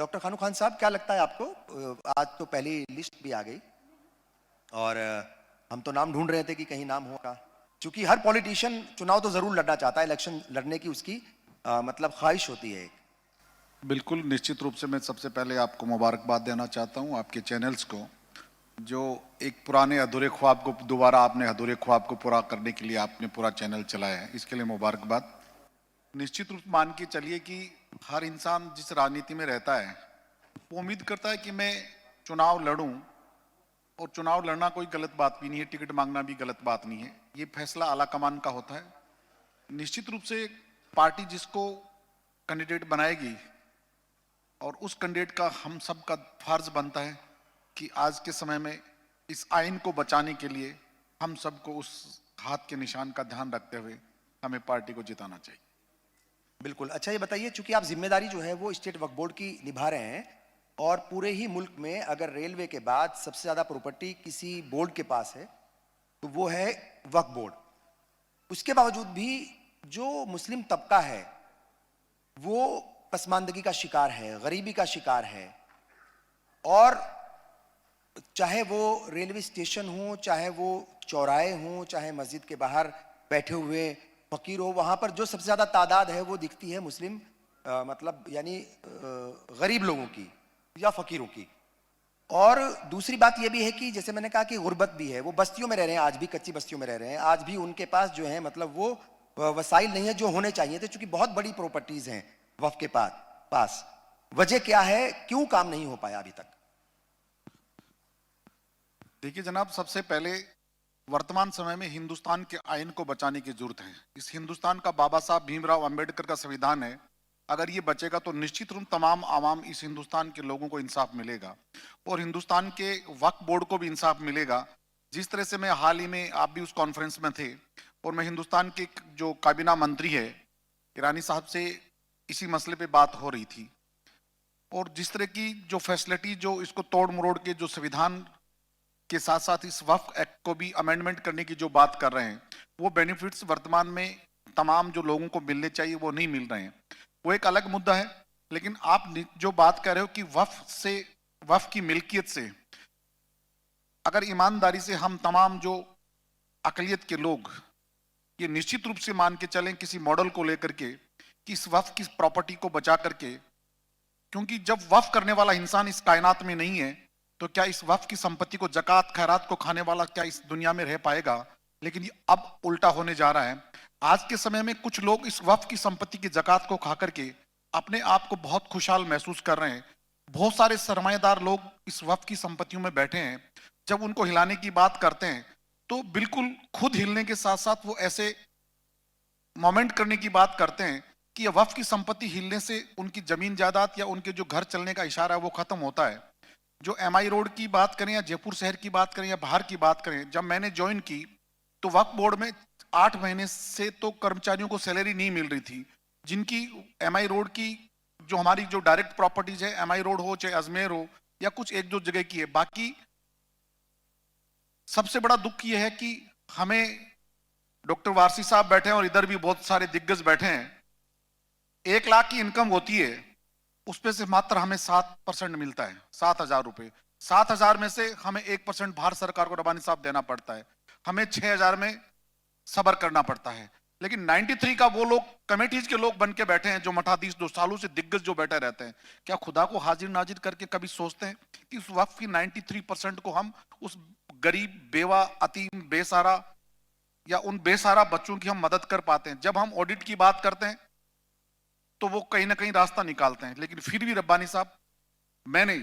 Doctor खानू खान साहब, क्या लगता है आपको? आज तो पहली लिस्ट भी आ गई और हम तो नाम ढूंढ रहे थे कि कहीं नाम होगा, क्योंकि हर पॉलिटिशियन चुनाव तो जरूर लड़ना चाहता है, इलेक्शन लड़ने की उसकी मतलब ख्वाहिश होती है एक। बिल्कुल निश्चित रूप से मैं सबसे पहले आपको मुबारकबाद देना चाहता हूं, आपके चैनल्स को, जो एक पुराने अधूरे ख्वाब को दोबारा आपने अधूरे ख्वाब को पूरा करने के लिए आपने पूरा चैनल चलाया है, इसके लिए मुबारकबाद। निश्चित रूप से मान के चलिए कि हर इंसान जिस राजनीति में रहता है वो उम्मीद करता है कि मैं चुनाव लड़ूं, और चुनाव लड़ना कोई गलत बात भी नहीं है, टिकट मांगना भी गलत बात नहीं है, ये फैसला आलाकमान का होता है। निश्चित रूप से पार्टी जिसको कैंडिडेट बनाएगी और उस कैंडिडेट का हम सब का फर्ज बनता है कि आज के समय में इस आइन को बचाने के लिए हम सबको उस हाथ के निशान का ध्यान रखते हुए हमें पार्टी को जिताना चाहिए। बिल्कुल। अच्छा, ये बताइए, चूंकि आप जिम्मेदारी जो है वो स्टेट वक्फ बोर्ड की निभा रहे हैं और पूरे ही मुल्क में अगर रेलवे के बाद सबसे ज्यादा प्रॉपर्टी किसी बोर्ड के पास है तो वो है वक्फ बोर्ड। उसके बावजूद भी जो मुस्लिम तबका है वो पसमानदगी का शिकार है, गरीबी का शिकार है, और चाहे वो रेलवे स्टेशन हो, चाहे वो चौराहे हों, चाहे मस्जिद के बाहर बैठे हुए फकीर हो, वहां पर जो सबसे ज्यादा तादाद है वो दिखती है मुस्लिम मतलब यानी गरीब लोगों की या फकीरों की। और दूसरी बात यह भी है कि जैसे मैंने कहा कि गुर्बत भी है, वो बस्तियों में रह रहे हैं, आज भी कच्ची बस्तियों में रह रहे हैं, आज भी उनके पास जो है मतलब वो वसाइल नहीं है जो होने चाहिए थे, क्योंकि बहुत बड़ी प्रॉपर्टीज हैं वक्फ के पास। वजह क्या है, क्यों काम नहीं हो पाया अभी तक? देखिए जनाब, सबसे पहले वर्तमान समय में हिंदुस्तान के आइन को बचाने की जरूरत है। इस हिंदुस्तान का बाबा साहब भीमराव अंबेडकर का संविधान है, अगर ये बचेगा तो निश्चित रूप तमाम आवाम इस हिंदुस्तान के लोगों को इंसाफ मिलेगा और हिंदुस्तान के वक्फ बोर्ड को भी इंसाफ मिलेगा। जिस तरह से मैं हाल ही में, आप भी उस कॉन्फ्रेंस में थे और मैं हिंदुस्तान के जो काबीना मंत्री है ईरानी साहब से इसी मसले पे बात हो रही थी, और जिस तरह की जो फैसिलिटी जो इसको तोड़ मरोड़ के जो संविधान के साथ साथ इस वक्फ एक्ट को भी अमेंडमेंट करने की जो बात कर रहे हैं, वो बेनिफिट्स वर्तमान में तमाम जो लोगों को मिलने चाहिए वो नहीं मिल रहे हैं, वो एक अलग मुद्दा है। लेकिन आप जो बात कर रहे हो कि वक्फ की मिल्कियत से अगर ईमानदारी से हम तमाम जो अकलियत के लोग ये निश्चित रूप से मान के चलें किसी मॉडल को लेकर के कि इस वक्फ की प्रॉपर्टी को बचा करके, क्योंकि जब वक्फ करने वाला इंसान इस कायनात में नहीं है तो क्या इस वक्फ की संपत्ति को जकात खैरात को खाने वाला क्या इस दुनिया में रह पाएगा? लेकिन ये अब उल्टा होने जा रहा है। आज के समय में कुछ लोग इस वक्फ की संपत्ति की जकात को खा करके अपने आप को बहुत खुशहाल महसूस कर रहे हैं। बहुत सारे सरमाएदार लोग इस वक्फ की संपत्तियों में बैठे हैं, जब उनको हिलाने की बात करते हैं तो बिल्कुल खुद हिलने के साथ साथ वो ऐसे मोमेंट करने की बात करते हैं कि यह वक्फ की संपत्ति हिलने से उनकी जमीन जायदाद या उनके जो घर चलने का इशारा है वो खत्म होता है। जो एमआई रोड की बात करें या जयपुर शहर की बात करें या बाहर की बात करें, जब मैंने ज्वाइन की तो वक्फ बोर्ड में 8 महीने से तो कर्मचारियों को सैलरी नहीं मिल रही थी, जिनकी एमआई रोड की जो हमारी जो डायरेक्ट प्रॉपर्टीज है, एमआई रोड हो चाहे अजमेर हो या कुछ एक दो जगह की है। बाकी सबसे बड़ा दुख यह है कि हमें डॉक्टर वारसी साहब बैठे हैं और इधर भी बहुत सारे दिग्गज बैठे हैं, 1 लाख की इनकम होती है, उसपे से मात्र हमें 7% मिलता है, 7,000 रुपए। 7,000 में से हमें 1% भारत सरकार को रबानी साहब देना पड़ता है, हमें 6,000 में सबर करना पड़ता है। लेकिन 93 का वो लोग कमेटीज के लोग बन के बैठे हैं, जो मठाधीश 2 सालों से दिग्गज जो बैठे रहते हैं, क्या खुदा को हाजिर नाजिर करके कभी सोचते हैं कि उस वक्त की 93% को हम उस गरीब बेवा अतीम बेसहारा या उन बेसहारा बच्चों की हम मदद कर पाते हैं? जब हम ऑडिट की बात करते हैं तो वो कहीं ना कहीं रास्ता निकालते हैं। लेकिन फिर भी रब्बानी साहब, मैंने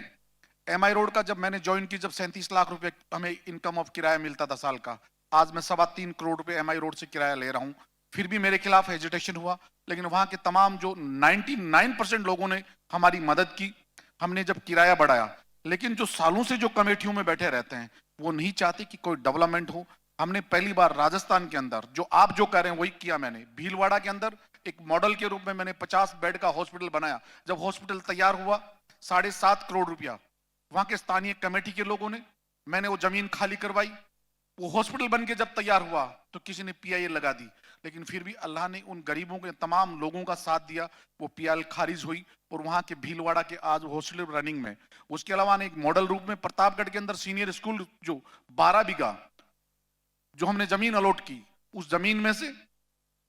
एमआई रोड का जब मैंने ज्वाइन की, जब 37 लाख रुपए हमें इनकम ऑफ किराया मिलता था साल का, आज मैं 3.25 करोड़ रुपए एमआई रोड से किराया ले रहा हूं। फिर भी मेरे खिलाफ हेजिटेशन हुआ, लेकिन वहां के तमाम जो 99% लोगों ने हमारी मदद की, हमने जब किराया बढ़ाया। लेकिन जो सालों से जो कमेटियों में बैठे रहते हैं वो नहीं चाहते कि कोई डेवलपमेंट हो। हमने पहली बार राजस्थान के अंदर जो आप जो कह रहे हैं वही किया। मैंने भीलवाड़ा के अंदर एक मॉडल के रूप में मैंने 50 बेड का हॉस्पिटल बनाया। जब हॉस्पिटल तैयार हुआ 7.5 करोड़ रुपया वहां के स्थानीय कमेटी के लोगों ने, मैंने वो जमीन खाली करवाई, वो हॉस्पिटल बन के जब तैयार हुआ तो किसी ने पीआईएल लगा दी, लेकिन फिर भी अल्लाह ने उन गरीबों के तमाम लोगों का साथ दिया, वो पीआईएल खारिज हुई और वहां के भीलवाड़ा के आज हॉस्पिटल रनिंग में। उसके अलावा एक मॉडल रूप में प्रतापगढ़ के अंदर सीनियर स्कूल जो 12 बीघा जो हमने जमीन अलॉट की, उस जमीन में से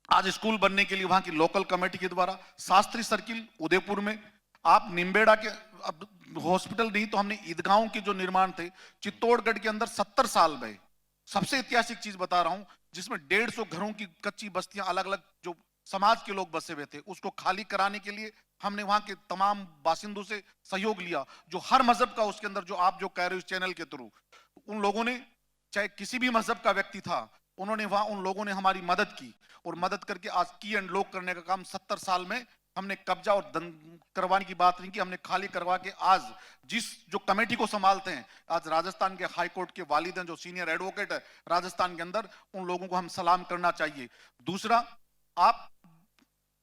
आज स्कूल बनने के लिए वहां की लोकल कमेटी के द्वारा शास्त्री सर्किल उदयपुर में, आप निम्बेड़ा के अब हॉस्पिटल नहीं तो हमने ईदगाहों के जो निर्माण थे चित्तौड़गढ़ के अंदर 70 साल में, सबसे ऐतिहासिक चीज बता रहा हूं, जिसमें 150 घरों की कच्ची बस्तियां अलग अलग जो समाज के लोग बसे हुए थे उसको खाली कराने के लिए हमने वहां के तमाम बासिंदों से सहयोग लिया, जो हर मजहब का उसके अंदर, जो आप जो कह रहे हो इस चैनल के थ्रू, उन लोगों ने चाहे किसी भी मजहब का व्यक्ति था, उन्होंने वहां उन लोगों ने हमारी मदद की और मदद करके आज की एंड लॉक करने का काम 70 साल में हमने कब्जा और करवाने की बात नहीं की, हमने खाली करवा के आज जिस जो कमेटी को संभालते हैं, आज राजस्थान के हाई कोर्ट के वालिद हैं, जो सीनियर एडवोकेट है राजस्थान के अंदर, उन लोगों को हम सलाम करना चाहिए। दूसरा, आप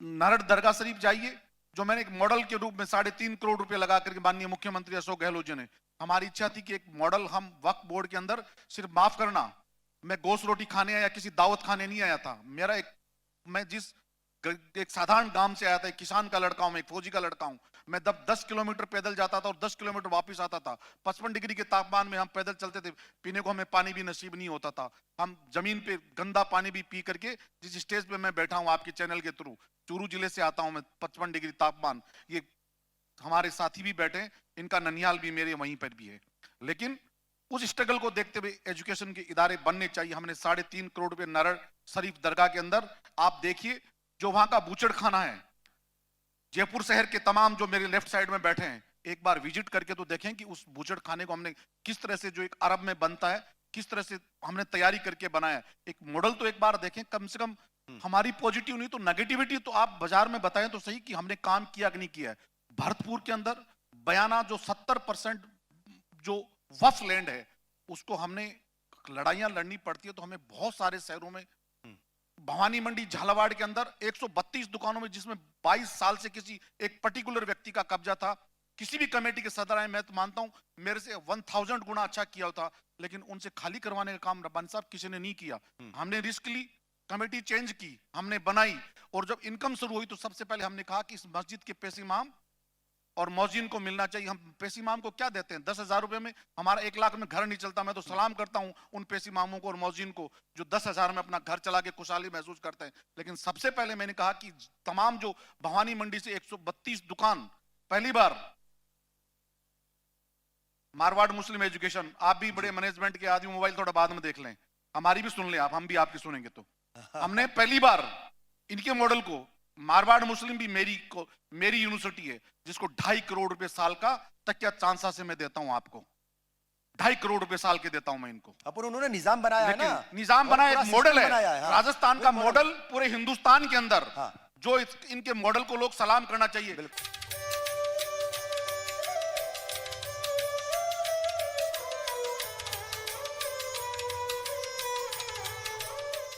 नारद दरगाह शरीफ जाइए, जो मैंने एक मॉडल के रूप में 3.5 करोड़ रुपए लगा करके माननीय मुख्यमंत्री अशोक गहलोत जी ने, हमारी इच्छा थी कि एक मॉडल हम वक्फ बोर्ड के अंदर, सिर्फ माफ करना, मैं गोश्त रोटी खाने या किसी दावत खाने नहीं आया था, मैं जिस एक साधारण गांव से आया था, एक किसान का लड़का हूं, मैं एक फौजी का लड़का हूं, मैं 10 किलोमीटर पैदल जाता था और 10 किलोमीटर वापस आता था। 55 डिग्री के तापमान में हम पैदल चलते थे, पीने को हमें पानी भी नसीब नहीं होता था, हम जमीन पे गंदा पानी भी पी करके, जिस स्टेज पे मैं बैठा हूं आपके चैनल के थ्रू, चूरू जिले से आता हूं मैं, 55 डिग्री तापमान, ये हमारे साथी भी बैठे, इनका ननिहाल भी मेरे वहीं पर भी है। लेकिन उस स्ट्रगल को देखते हुए एजुकेशन के इदारे बनने चाहिए। हमने 3.5 करोड़ रुपए नारद शरीफ दरगाह के अंदर, आप देखिए जो वहां का बूचड़ खाना है, जयपुर शहर के तमाम जो मेरे लेफ्ट साइड में बैठे हैं, एक बार विजिट करके तो देखें कि उस बूचड़ खाने को हमने किस तरह से, जो एक अरब में बनता है, किस तरह से हमने तैयारी करके बनाया। एक मॉडल तो एक बार देखें, कम से कम हमारी पॉजिटिव नहीं तो नेगेटिविटी तो आप बाजार में बताएं तो सही कि हमने काम किया कि नहीं किया है। भरतपुर के अंदर बयाना जो 70% जो वफ लैंड है, उसको हमने लड़ाइयां लड़नी पड़ती है, तो हमें बहुत सारे शहरों में, भवानी मंडी झालावाड़ के अंदर 132 दुकानों में, जिसमें 22 साल से किसी एक पर्टिकुलर व्यक्ति का कब्जा था, किसी भी कमेटी के सदर आए, मैं तो मानता हूं मेरे से 1000 गुना अच्छा किया होता, लेकिन उनसे खाली करवाने का काम रब्बानी साहब किसी ने नहीं किया। हमने रिस्क ली, कमेटी चेंज की, हमने बनाई, और जब इनकम शुरू हुई तो सबसे पहले हमने कहा कि इस मस्जिद के पैसे इमाम और मौजिन को मिलना चाहिए। हम पैसे इमाम को क्या देते हैं, 10,000 रुपए में हमारा 1 लाख में घर नहीं चलता। मैं तो सलाम करता हूं उन पैसे इमामों को और मौजिन को जो 10,000 में अपना घर चला के खुशहाली महसूस करते हैं। लेकिन सबसे पहले मैंने कहा कि तमाम जो भवानी मंडी से 132 दुकान, पहली बार मारवाड़ मुस्लिम एजुकेशन, आप भी बड़े मैनेजमेंट के आदमी, मोबाइल थोड़ा बाद में देख लें, हमारी भी सुन लें आप, हम भी आपकी सुनेंगे। तो हमने पहली बार इनके मॉडल को, मारवाड़ मुस्लिम भी मेरी यूनिवर्सिटी है, जिसको 2.5 करोड़ रुपए साल का तकिया चांसा से मैं देता हूं आपको, 2.5 करोड़ रुपए साल के देता हूं मैं इनको। अपन उन्होंने निजाम बनाया है ना, निजाम बनाया, एक मॉडल है, हाँ। राजस्थान का मॉडल पूरे हिंदुस्तान के अंदर, हाँ। जो इनके मॉडल को लोग सलाम करना चाहिए।